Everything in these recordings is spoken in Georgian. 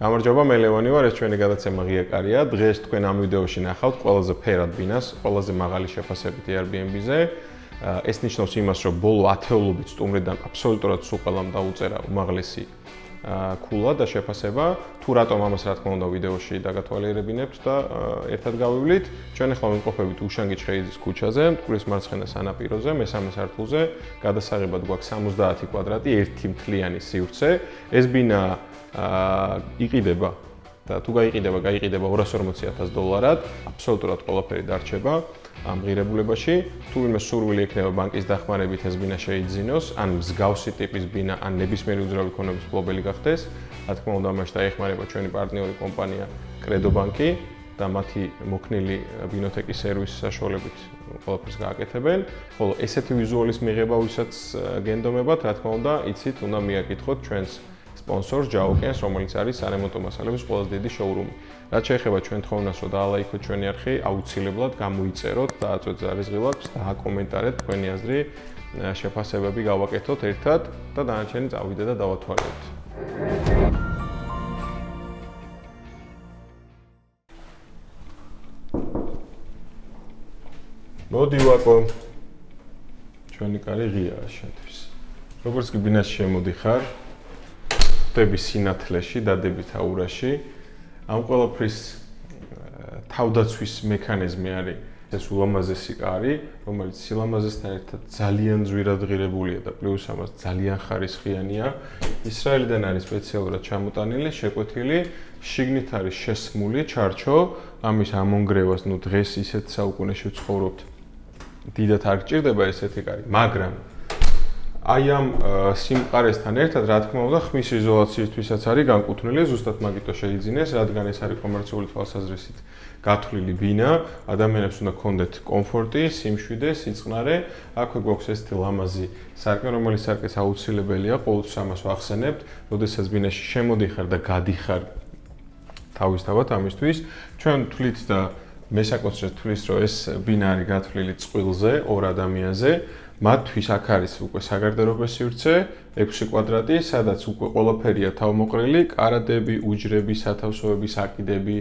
გამარჯობა, მე ლევანი ვარ, ეს ჩვენი გადაცემა ღია კარია. დღეს თქვენ ამ ვიდეოში ნახავთ ყველაზე ფერად ბინას, ყველაზე მაღალი შეფასებით Airbnb-ზე. ეს ნიშნავს იმას, რომ ბოლო 10-ობით სტუმრიდან აბსოლუტურად სულ ყველამ დაუწერა უმაღლესი ქულა და შეფასება. თუ რატომ ამას რა თქმა უნდა ვიდეოში დაგათვალიერებინებთ და ერთად გავივლით. ჩვენ ახლა ვიმყოფებით უშანგის ხეიძის ქუჩაზე, მტკვრის მარცხენა სანაპიროზე, მესამე სართულზე. გადასაღებად გვაქვს 70 კვადრატი, ერთი მთლიანი სივრცე. ეს ბინა იყიდება და თუ გაიყიდება 240,000 დოლარად, აბსოლუტურად ყველაფერი დარჩება ამ ღირებულებაში. თუ ვინმე სურვილი ექნება ბანკის დახმარებით ეს ბინა შეიძინოს, ან მსგავსი ტიპის ბინა, ან ნებისმიერი უძრავი ქონების მფლობელი გახდეს, რა თქმა უნდა, ამაში დაეხმარება ჩვენი პარტნიორი კომპანია კრედო ბანკი და მათი მოქნილი ბინოთეკის სერვისის საშუალებით ყველაფერს გააკეთებენ. ხოლო ესეთი ვიზუალის მიღება, ვისაც გენდომებათ, რა თქმა უნდა, იცით, უნდა მიაკითხოთ ჩვენს სპონსორს ჯაოკენს, რომელიც არის სარემონტო მასალების ყველაზე დიდი შოურუმი. რაც შეეხება ჩვენ თხოვნას, რომ დაალაიქოთ ჩვენი არხი, აუცილებლად გამოიწეროთ, დააწვეთ ზარისღილაკს და აკომენტარეთ თქვენი აზრი, შეფასებები გავაკეთოთ ერთად და დანარჩენი წავიდე და დავათვალიეროთ. მოდი ვაკო. ჩვენი კარი ღიაა შენთვის. როგორც კი ბინაში შემოდიხარ, ხდები სინათლეში, დადებით აურაში. ამ ყველაფრის თავდაცვის მექანიზმი არის ეს ულამაზესი კარი, რომელიც სილამაზესთან ერთად ძალიან ძვირად ღირებულია და პლუს ამას ძალიან ხარისხიანია. ისრაელიდან არის სპეციალურად ჩამოტანილი, შეკვეთილი, შიგნით არის შესმული ჩარჩო, ამის ამონგრევას, დღეს ისეთ საუკუნეში ვცხოვრობთ. დიდად არ გჭირდება ესეთი კარი, მაგრამ აი ამ სიმყარესთან ერთად, რა თქმა უნდა, ხმის იზოლაციისთვისაც არის განკუთვნილი, ზუსტად მაგითო შეიძინეს, რადგან ეს არის კომერციული თვალსაზრისით გათვლილი ბინა, ადამიანებს უნდა კონდეთ კომფორტი, სიმშვიდე, სიწყნარე. აქვე გვაქვს ესეთი ლამაზი სარკმელი, რომელიც სარკმლის აუცილებელია, ყოველთვის ამას ვახსენებთ, როდესაც ბინაში შემოდიხარ და გადიხარ თავისთავად ამისთვის. ჩვენ თვლით და მესაკონცერტ თვლის, რომ ეს ბინა არის გათვლილი წყვილზე, ორ ადამიანზე. მათთვის აქ არის უკვე საგარდერობო სივრცე 6 კვადრატი, სადაც უკვე ყველაფერია თავმოყრილი, კარადები, უჯრები, სათავსოები, საკიდები,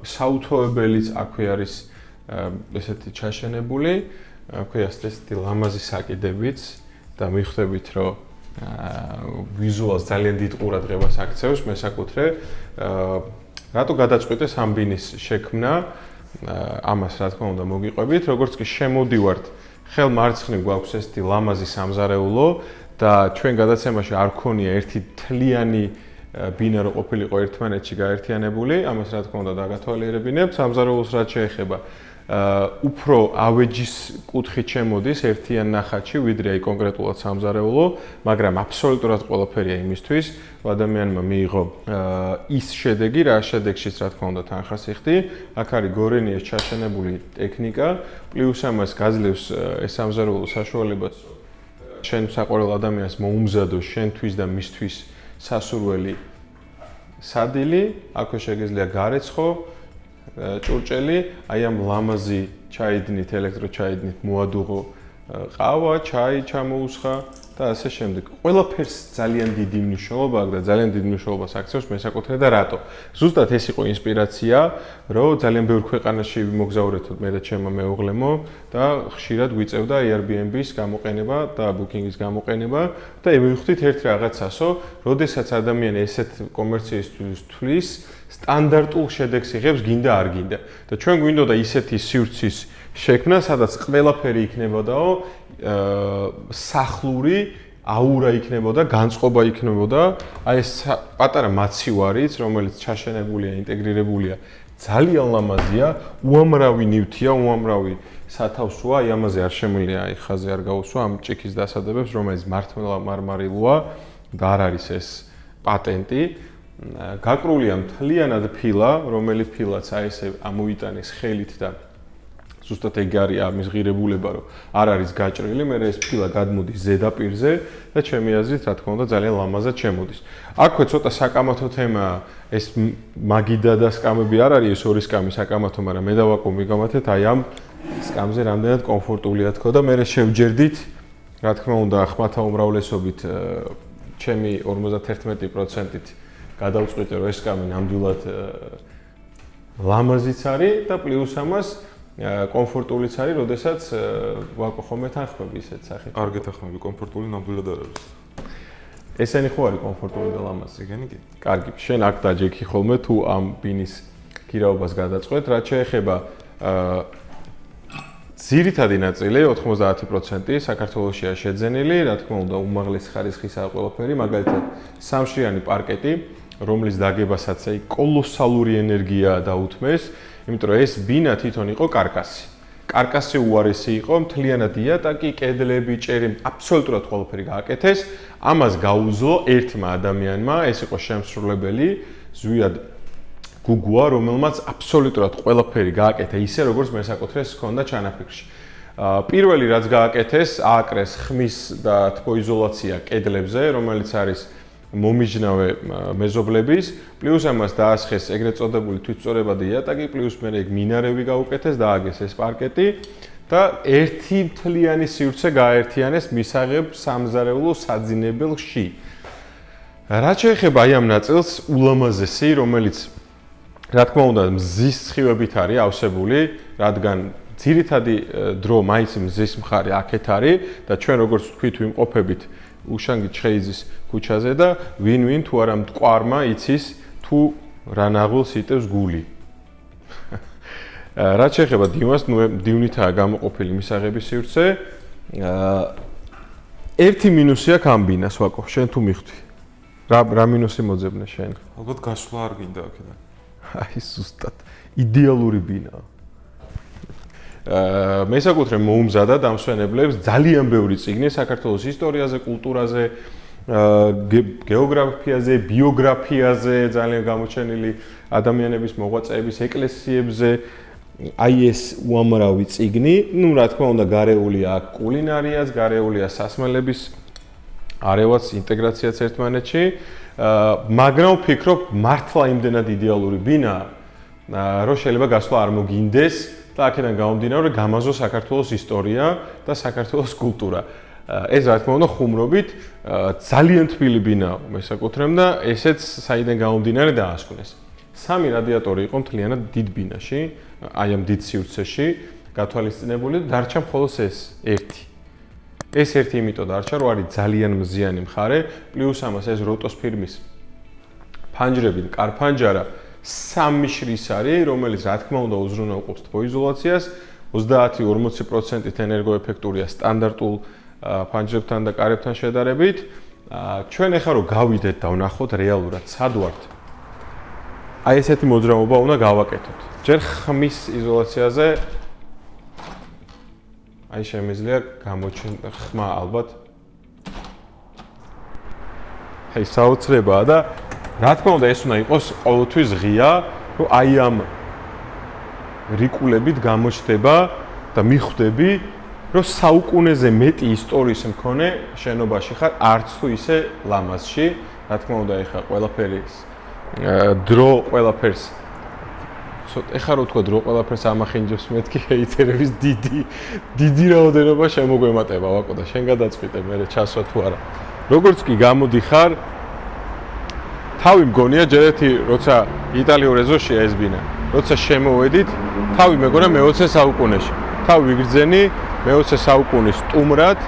საუთოებელიც აქვე არის ესეთი ჩაშენებული, აქვე ასეთი ლამაზი საკიდებიც და მიხვდებით, რომ ვიზუალს ძალიან დიდ ყურადღებას აქცევს მესაკუთრე. რატო გადაწყვიტეს ამ ბინის შექმნა? ამას რა თქმა უნდა მოგიყვებით, როგორც კი შემოდივართ ხელ მარცხნივ გვაქვს ესეთი ლამაზი სამზარეულო და ჩვენ გადაცემაში არ ქონია ერთი თლიანი ბინა რო ყოფილიყო ერთმანეთში გაერთიანებული, ამას რა თქმა უნდა დაგათვალიერებინებთ. სამზარეულოს რაც შეეხება, უფრო ავეჯის კუთხით შემოდის ერთიან ნახატში, ვიდრე აი კონკრეტულად სამზარეულო, მაგრამ აბსოლუტურად ყველაფერია იმისთვის, რომ ადამიანმა მიიღო ის შედეგი, რა შედეგშიც რა თქმა უნდა თანხასიხდი. აქ არის გორენიას ჩაშენებული ტექნიკა, პლუს ამას გაძლევს ეს სამზარეულო საშუალებას, შენ საყვარელ ადამიანს მოუმზადოს შენთვის და მისთვის სასურველი სადილი, აქვე შეგიძლია გარეცხო, ჭურჭელი, აი ამ ლამაზი ჩაიდნით, ელექტროჩაიდნით მოადუღო ყავა, ჩაი ჩამოუსხა და ასე შემდეგ. ყველაფერს ძალიან დიდი მნიშვნელობა აქვს და ძალიან დიდ მნიშვნელობას აქცევს მესაკუთრე და რატო? ზუსტად ეს იყო ინსპირაცია, რომ ძალიან ბევრ ქვეყანაში მოგზაურეთოთ მე და ჩემმა მეუღლემო და ხშირად გვიწევდა Airbnb-ის გამოყენება და Booking-ის გამოყენება და მივხვდით ერთ რაღაცასო, როდესაც ადამიანი ესეთ კომერციისთვის თვლის, სტანდარტულ შედეგს იღებს, გინდა არ გინდა. და ჩვენ გვინდოდა ისეთი სივრცის შექმნა, სადაც ყველაფერი იქნებოდაო სახლური აურა იქნებოდა, განწყობა იქნებოდა. აი ეს პატარა მაცივარიც, რომელიც ჩაშენებულია, ინტეგრირებულია, ძალიან ლამაზია, უამრავი ნივთია, უამრავი სათავსოა, აი ამაზე არ შემიძლია აი ხაზე არ გაუსვა ამ ჭიქის დასადებებს, რომელიც მართლა მარმარილოა და არ არის ეს პატენტი. გაკრულია მთლიანად ფილა, რომელიც ფილაც აი ესე ამოიტანეს ხელით და ზუსტად ეგ არის ამის ღირებულება, რომ არ არის გაჭრილი, მე ეს ფილა გადმოდის ზედაპირზე და ჩემი აზრით, რა თქმა უნდა, ძალიან ლამაზად შემოდის. აქვე ცოტა საკამათო თემაა, ეს მაგიდა და სკამები არ არის, ეს ორი სკამი საკამათო, მაგრამ მე დავაკო მიგამათეთ აი ამ სკამზე რამდენად კომფორტულია თქო და მე შევჯერდით, რა თქმა უნდა, ხმათა უმრავლესობით ჩემი 51%-ით გადავწყვიტე რომ ეს სკამი ნამდვილად ლამაზიც არის და პლუს ამას კომფორტულიც არის, როდესაც ვაკო ხომე თანხმები ისეთ სახით. კარგი თანხმები, კომფორტული ნამდვილად არ არის. ესენი ხო არის კომფორტული და ლამაზი. ეგენი კი. კარგი, შენ აქ დაჯექი ხოლმე თუ ამ ბინის გირაობას გადაწყვეტ, რაც შეეხება ძირითადი ნაწილი 90% საქართველოშია შეძენილი, რა თქმა უნდა, უმაღლესი ხარისხისაა ყველაფერი, მაგალითად, სამშრიანი პარკეტი, რომლის დაგებასაც აი კოლოსალური ენერგია დაუთმეს, იმიტომ რომ ეს ბინა თვითონ იყო კარკასი. კარკასი უარესი იყო, მთლიანად იატაკი, კედლები, ჭერი, აბსოლუტურად ყველაფერი გააკეთეს. ამას გაუძლო ერთმა ადამიანმა, ეს იყო შემსრულებელი, ზვიად გუგუა, რომელმაც აბსოლუტურად ყველაფერი გააკეთა ისე, როგორც მესაკუთრეს ჰქონდა ჩანაფიქრში. პირველი რაც გააკეთეს, ააკრეს ხმის და თბოიზოლაცია კედლებზე, რომელიც არის მომიჯნავე მეზობლების, პლუს ამას დაასხეს ეგრეთ წოდებული თვითწორებადი იატაკი, პლუს მე ეგ მინარევი გაუკეთეს, დააგეს ეს პარკეტი და ერთი მთლიანი სივრცე გააერთიანეს მისაღებ სამზარეულო საძინებელში. რაც შეეხება აი ამ ნაწილს, ულამაზესი, რომელიც რა თქმა უნდა მზის ცხივებით არის ავსებული, რადგან ძირითადი დრო მაინც მზის მხარე აქეთ არის და ჩვენ როგორც თქვით ვიმყოფებით უშანგი ჩხეიძის ქუჩაზე და ვინ თუ არა მტკვარმა იცის თუ რა ნაღვილს იტევს გული. რაც შეეხება დიმას, დივნითაა გამოყოფილი მისაღების სივრცე. ერთი მინუსი აქვს ამ ბინას, ვაკო, შენ თუ მიხვდი. რა მინუსი მოძებნე შენ? ალბათ გასვლა არ გინდა აქედან. აი ზუსტად იდეალური ბინაა. მესაკუთრე მოუმზადა დამსვენებლებს ძალიან ბევრი წიგნი საქართველოს ისტორიაზე, კულტურაზე, გეოგრაფიაზე, ბიოგრაფიაზე, ძალიან გამოჩენილი ადამიანების მოღვაწეების ეკლესიებზე. აი ეს უამრავი წიგნი, ну, რა თქმა უნდა, გარეულია კულინარიას, გარეულია სასმელების არევაც ინტეგრაციაც ერთმანეთში. მაგრამ ვფიქრობ, მართლა იმდენად იდეალური ბინაა, რომ შეიძლება გასვლა არ მოგინდეს და აქედან გამომდინარე გამაზო საქართველოს ისტორია და საქართველოს კულტურა. ეს რა თქმა უნდა ხუმრობით ძალიან თბილი ბინაა მესაკუთრემ და ესეც საიდან გამომდინარე დაასკვნეს. სამი რადიატორი იყო მთლიანად დიდ ბინაში, აი ამ დიდ სივრცეში გათვალისწინებული და დარჩა მხოლოდ ეს ერთი. ეს ერთი იმიტომ დარჩა, რომ არის ძალიან მზიანი მხარე, პლუს ამას ეს როტოს ფირმის ფანჯრები, კარფანჯარა 3 შრის არის, რომელიც რა თქმა უნდა უზრუნველყოფს თბოიზოლაციას, 30-40%-ით ენერგოეფექტურია სტანდარტულ ფანჯრებთან და კარებთან შედარებით. ჩვენ ახლა რომ გავიდეთ და ვნახოთ რეალურად სად ვართ. აი ესეთი მოძრაობა უნდა გავაკეთოთ. ჯერ ხმის იზოლაციაზე აი შემიძლია გამოჩენილ ხმა ალბათ აი საოცრებაა და რა თქმა უნდა ეს უნდა იყოს ყოველთვის ღია, რომ აი ამ რიკულებით გამოჩნდება და მიხვდები, რომ საუკუნეზე მეტი ისტორიის მქონე შენობაში ხარ, არც თუ ისე ლამაზში. რა თქმა უნდა ეხა ყველაფერი დრო ყველაფერს ეხა რო თქვა დრო ყველაფერს ამახინჯებს მეთქი ჰეითერების დიდი რაოდენობა შემოგვემატება ვაკო და შენ გადაწყვიტე მე ჩასვა თუ არა. როგორც კი გამოდიხარ თავი მგონია ჯერ ერთი როცა იტალიურ ეზოშია ეს ბინა, როცა შემოვედით თავი მეგონა მე-20 საუკუნეში. თავი ვიგრძენი მე-20 საუკუნის სტუმრად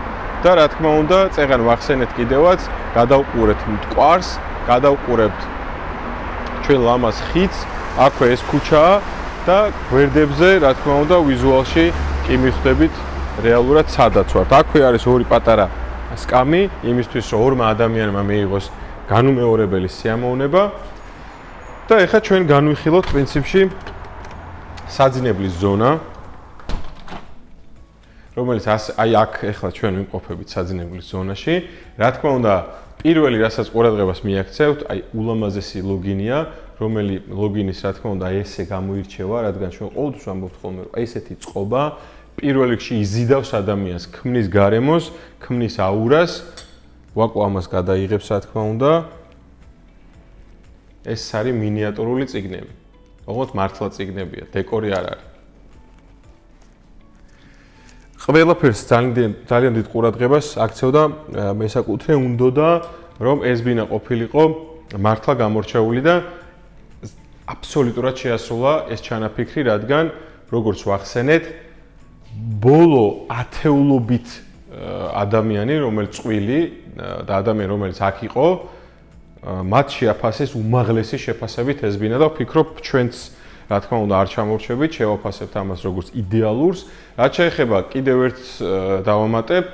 და რა თქმა უნდა წეღან ვახსენეთ კიდევაც, გადავყურეთ მტკვარს, გადავყურებთ ჩვენ ლამაზ ხიდს, აქვე ეს ქუჩაა და გვერდებზე რა თქმა უნდა ვიზუალში კი მიხვდებით რეალურად სადაც ვართ. აქვე არის ორი პატარა სკამი, იმისთვის რომ ორმა ადამიანმა მიიღოს განუმეორებელი სიამოვნება და ეხლა ჩვენ განვიხილოთ პრინციპში საძინებლის ზონა, რომელიც აი აქ ეხლა ჩვენ ვიმყოფებით საძინებლის ზონაში. რა თქმა უნდა, პირველი რასაც ყურადღებას მიაქცევთ, აი ულამაზესი ლოგინია, რომელი ლოგინის რა თქმა უნდა ესე გამოირჩევა, რადგან ჩვენ ყოველთვის ვამბობთ ხოლმე, რომ ესეთი წყობა პირველ რიგში იზიდავს ადამიანს, ქმნის გარემოს, ქმნის აურას. ვაკო ამას გადაიღებს რა თქმა უნდა. ეს არის მინიატურული წიგნები. ოღონდ მართლა წიგნებია, დეკორი არ არის. ყველაფერს ძალიან დიდ ყურადღებას აქცევდა მესაკუთრე უნდოდა, რომ ეს ბინა ყოფილიყო მართლა გამორჩეული და აბსოლუტურად შეასრულა ეს ჩანაფიქრი, რადგან როგორც ვახსენეთ, ბოლო ათეულობით ადამიანი, რომელიც წვილი და ადამიანი, რომელიც აქ იყო, მათ შეაფასეს უმაღლესი შეფასებით ეს ბინა და ვფიქრობ, ჩვენც რა თქმა უნდა არ ჩამორჩებით, შევაფასებთ ამას როგორც იდეალურს. რაც შეეხება კიდევ ერთ დავამატებ,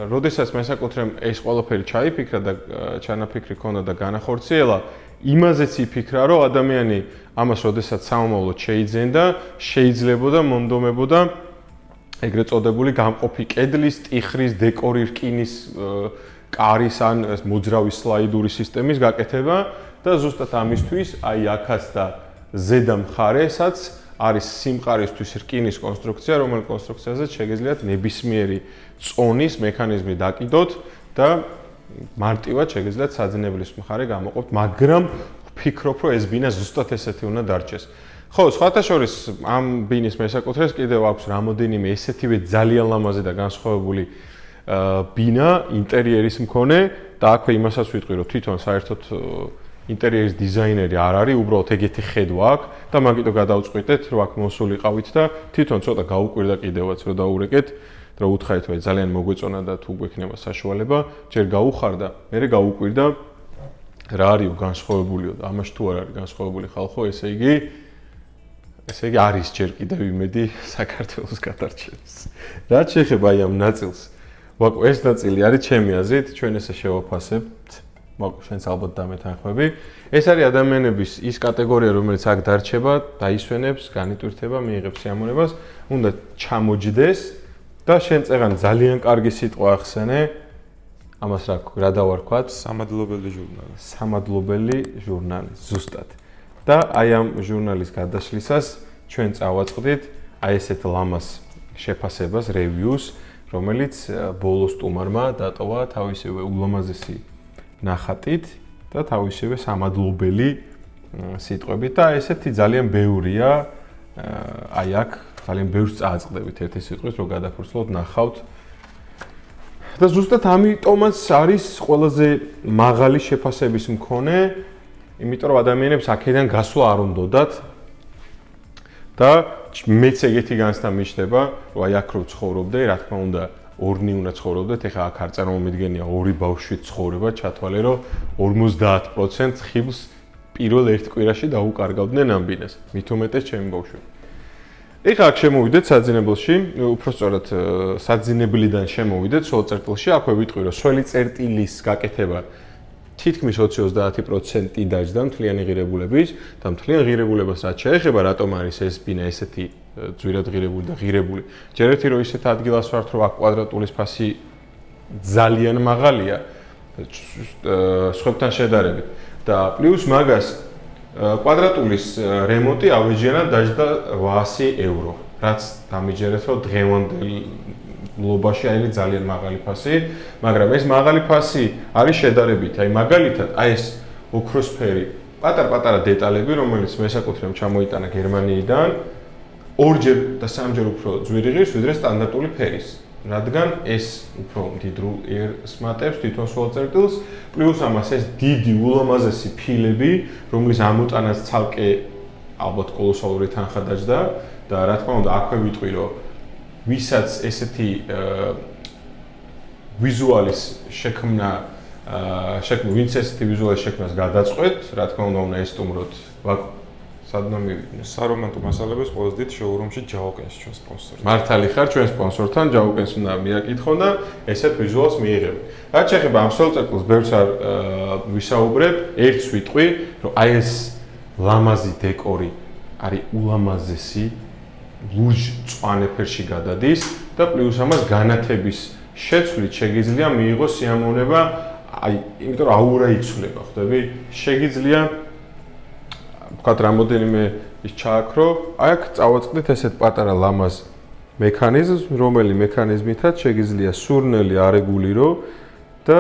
როდესაც მე საკუთრემ ეს ყველაფერი ჩაიფიქრა და ჩანაფიქრი ქონდა და განახორციელა, იმაზეც იფიქრა, რომ ადამიანი ამას როდესაც სამომავლოდ შეიძენდა, შეიძლებოდა მონდომებოდა ეგრეთ წოდებული გამყოფი კედლის, ტიხრის, დეკორი, რკინის, კარის ან მოძრავი სლაიდური სისტემის გაკეთება და ზუსტად ამისთვის აი აქაც და ზედა მხარესაც არის სიმყარისთვის რკინის კონსტრუქცია, რომელიც კონსტრუქციაზეც შეგიძლიათ ნებისმიერი წონის მექანიზმი დაკიდოთ და მარტივად შეგიძლიათ საძინებლის მხარე გამოყოფთ, მაგრამ ვფიქრობ, რომ ეს ბინა ზუსტად ესეთი უნდა დარჩეს. ხო, სხვათა შორის ამ ბინის მესაკუთრეს კიდევ აქვს რამოდენიმე ესეთივე ძალიან ლამაზი და განსხვავებული ბინა ინტერიერის მქონე და აქვე იმასაც ვიტყვი, რომ თვითონ საერთოდ ინტერიერის დიზაინერი არ არის, უბრალოდ ეგეთი ხედვა აქვს და მაგიტო გადავწყვიტეთ, რომ აქ მოსულიყავით და თვითონ ცოტა გაუკვირდა კიდევაც, რომ დაურეკეთ, რომ უთხრეთ, რომ ძალიან მოგვეწონა და თუ გვექნება საშუალება, ჯერ გაუხარდა, მერე გაუკვირდა რა არის განსხვავებულიო და ამაში თუ არ არის განსხვავებული ხალხო, ესე იგი არის ჯერ კიდევ იმედი საქართველოს გადარჩენის. რაც შეეხება აი ამ ნაწილს, ვაკო ეს ნაწილი არის ჩემი აზრით, ჩვენ ესე შევაფასებთ. ვაკო შენც ალბათ დამეთანხმები. ეს არის ადამიანების ის კატეგორია, რომელიც აქ დარჩება, დაისვენებს, განიტვირთება, მიიღებს სიამოვნებას, უნდა ჩამოჯდეს და შენ წეგან ძალიან კარგი სიტყვა ახსენე. ამას რა დავარქვათ? სამადლობელი ჟურნალი. სამადლობელი ჟურნალი, ზუსტად. და აი ამ ჟურნალის გადაშლისას ჩვენ წავაწყდით აი ესეთ ლამას შეფასებას, reviews, რომელიც ბოლოს სტუმარმა დატოვა თავისივე ულამაზესი ნახატით და თავისივე სამადლობელი სიტყვებით და ესეთი ძალიან ბევრია აი აქ ძალიან ბევრს წააწყდებით ერთი სიტყვით რომ გადაფურცლოთ ნახავთ და ზუსტად ამიტომაც არის ყველაზე მაღალი შეფასების მქონე იმიტომ რომ ადამიანებს აქედან გასვლა არ უნდათ და მეც ეგეთი განცდა მიჩნდება რომ აი აქ რო ცხოვრობდე რა თქმა უნდა ორნი უნდა ცხოვრობდეთ ეხლა აქ არ წარმომიდგენია ორი ბავშვით ცხოვრება ჩათვალე რომ 50% ხიბლს პირველ ერთ კვირაში დაუკარგავდნენ ამ ბინას მით უმეტეს ჩემი ბავშვი ეხლა აქ შემოვიდეთ საძინებელში უпростоრად საძინებლიდან შემოვიდეთ სულ წერტილში აქვე ვიტყვი რომ სველი წერტილის გაკეთება თითქმის 20-30% დაჯდა მთლიანი ღირებულების და მთლიან ღირებულებას რაც შეეხება რატომ არის ეს ბინა ესეთი ძვირად ღირებული და ღირებული ჯერ ერთი რომ ისეთ ადგილას ვართ რომ აქ კვადრატულის ფასი ძალიან მაღალია სხვებთან შედარებით და პლუს მაგას კვადრატულის რემონტი ავეჯიანად დაჯდა 800 евро რაც დამიჯერეთ რომ დღევანდელ ლობაში არის ძალიან მაღალი ფასი, მაგრამ ეს მაღალი ფასი არის შედარებით, აი მაგალითად, აი ეს ოქროსფერი, პატარ-პატარა დეტალები, რომელიც მესაკუთრემ ჩამოიტანა გერმანიიდან, ორჯერ და სამჯერ უფრო ძვირი ღირს, ვიდრე სტანდარტული ფერის. რადგან ეს უფრო მდიდრულ ერს მატებს თვითონ სულ წერტილს, პლუს ამას ეს დიდი ულამაზესი ფილები, რომლის ამოტანაც ცალკე ალბათ კოლოსალური თანხა დაჯდა და რა თქმა უნდა, აქვე ვიტყვი რომ ვისაც ესეთი ვიზუალის შექმნა ვინც ესეთი ვიზუალის შექმნას გადაწყვეტ, რა თქმა უნდა ესტუმროთ სადნა მივიდნენ. სარომანტო მასალების ყველაზე დიდ შოურუმში ჯაუკენს ჩვენ სპონსორი. მართალი ხარ ჩვენ სპონსორთან, ჯაუკენს უნდა მიაკითხონ და ესეთ ვიზუალს მიიღებთ. რაც შეეხება ამ სოლწერტილს ბევრს არ ვისაუბრებ, ერთს ვიტყვი, რომ აი ეს ლამაზი დეკორი არის ულამაზესი ლურჯ წვანე ფერში გადადის და პლუს ამას განათების შეცვლით შეგიძლია მიიღოს სიამოვნება, აი, იმიტომ რომ აურა იცვლება, ხვდები? შეგიძლია ვთქვათ რამოდენიმე ის ჩააქრო, აი აქ წავაწყდით ესეთ პატარა ლამაზ მექანიზმს, რომელი მექანიზმითაც შეგიძლია სურნელი არეგულირო და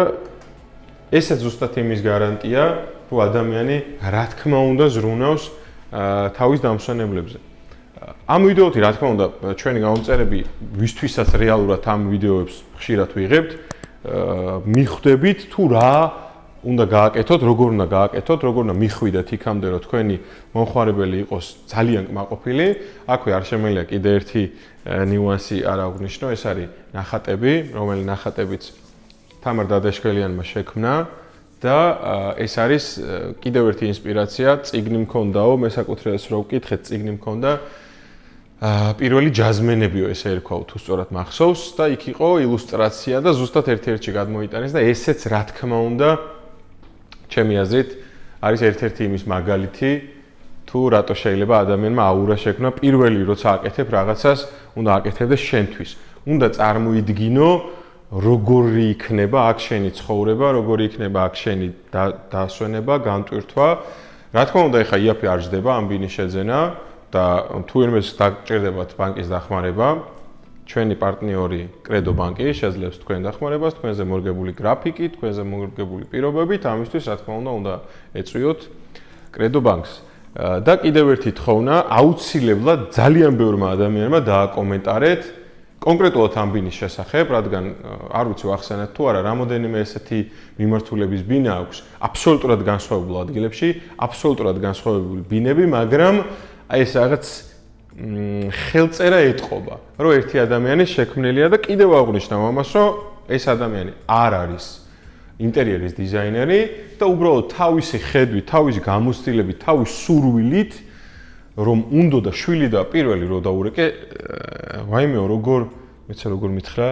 ესეც ზუსტად იმის გარანტია, რომ ადამიანი რა თქმა უნდა ზრუნავს თავის დამსვენებლებზე. ამ ვიდეოთი რა თქმა უნდა ჩვენი გამომწერები ვისთვისაც რეალურად ამ ვიდეოებს ხშირად ვიღებთ მიხვდებით თუ რა უნდა გააკეთოთ, როგორ უნდა გააკეთოთ, როგორ უნდა მიხვიდეთ იქამდე, რომ თქვენი მომხმარებელი იყოს ძალიან კმაყოფილი. აქვე არ შემიძლია კიდე ერთი ნიუანსი არ აღვნიშნო, ეს არის ნახატები, რომელი ნახატებიც თამარ დადაშქელიანმა შექმნა და ეს არის კიდევ ერთი ინსპირაცია, წიგნი მქონდაო, მე საკუთრებას რო ვკითხეთ, წიგნი მქონდა პირველი ჯაზმენებიო ესე ერქვა თუ სწორად მახსოვს და იქ იყო ილუსტრაცია და ზუსტად ერთ-ერთში გადმოიტანეს და ესეც რა თქმა უნდა ჩემი აზრით არის ერთ-ერთი იმის მაგალითი თუ რატო შეიძლება ადამიანმა აურა შექმნა პირველი როცა აკეთებ რაღაცას უნდა აკეთებდეს შენთვის უნდა წარმოიდგინო როგორი იქნება აქ შენი ცხოვრება როგორი იქნება აქ შენი დასვენება გამტვირთვა რა თქმა უნდა ეხა იაფი არ ჯდება ამ ბინის შეძენა და თუ ერთმანეთს დაგჭირდებათ ბანკის დახმარება ჩვენი პარტნიორი კრედო ბანკი შეძლებს თქვენ დახმარებას თქვენზე მორგებული გრაფიკი თქვენზე მორგებული პირობებით ამისთვის რა თქმა უნდა ეწვიოთ კრედო ბანკს და კიდევ ერთი თხოვნა აუცილებლად ძალიან ბევრმა ადამიანმა დააკომენტარეთ კონკრეტულად ამ ბინის შესახებ რადგან არ ვიცი ახსენეთ თუ არა რამოდენიმე ესეთი მიმართულების ბინა აქვს აბსოლუტურად განსხვავებულ ადგილებში აბსოლუტურად განსხვავებული ბინები მაგრამ აი ეს რაღაც ხელწერა ეთყობა, რომ ერთი ადამიანი შექმნელია და კიდევ აღვნიშნავ ამას, რომ ეს ადამიანი არ არის ინტერიერის დიზაინერი და უბრალოდ თავისი ხედვით, თავისი გამოცდილებით, თავის სურვილით, რომ უნდა და შვილი და პირველი რო დაურეკე, ვაიმეო როგორ, მეცე როგორ მითხრა,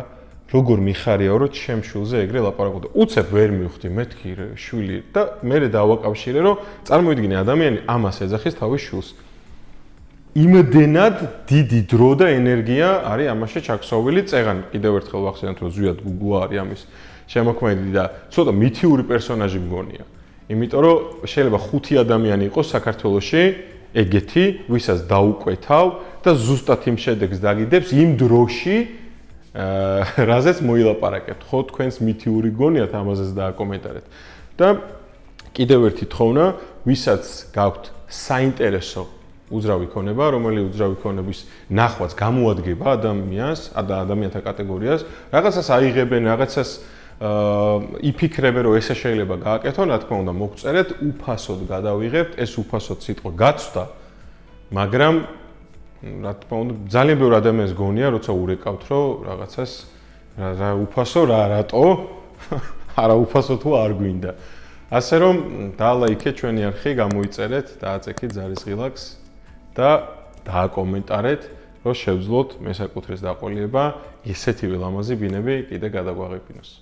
როგორ მიხარიაო, რომ ჩემ შვილზე ეგრე ლაპარაკობდა. უცებ ვერ მივხვდი მეთქი შვილი და მე დავაკავშირე, რომ წარმოიდგინე ადამიანი ამას ეძახის თავის შვილს. იმდენად დიდი დრო და ენერგია არის ამაში ჩაქსოვილი. წეგან კიდევ ერთხელ ვახსენოთ, რომ ზვიად გუგლა არის ამის შემოქმედი და ცოტა მითიური პერსონაჟი მგონია. იმიტომ რომ შეიძლება 5 ადამიანი იყოს საქართველოში, ეგეთი, ვისაც დაუკვეთავ და ზუსტად იმ შედეგს დაგიდებს იმ დროში, რაზეც მოილაპარაკებთ. ხო, თქვენს მითიური გონიათ ამაზეც დააკომენტარეთ. და კიდევ ერთი თხოვნა, ვისაც გაქვთ საინტერესო უძრავი ქონება, რომელი უძრავი ქონების ნახვაც გამოადგება ადამიანს, ადამიანთა კატეგორიას, რაღაცას აიღებენ, რაღაცას იფიქრებენ, რომ ესე შეიძლება გააკეთონ, რა თქმა უნდა, მოგწერეთ, უფასოდ გადავიღებთ, ეს უფასოდ სიტყვა გაცვდა, მაგრამ რა თქმა უნდა, ძალიან ბევრი ადამიანს გონია, როცა ურეკავთ, რომ რაღაცას რა უფასო, რატო? არა უფასო თუ არ გვინდა. ასე რომ დაალაიქეთ ჩვენი არხი, გამოიწერეთ, დააწექით ზარისღილაკს და დააკომენტარეთ, რომ შევძლოთ მე საკუთრეს დაყოლება, ესეთივე ლამაზი ბინები კიდე გადაგვაღებინოს.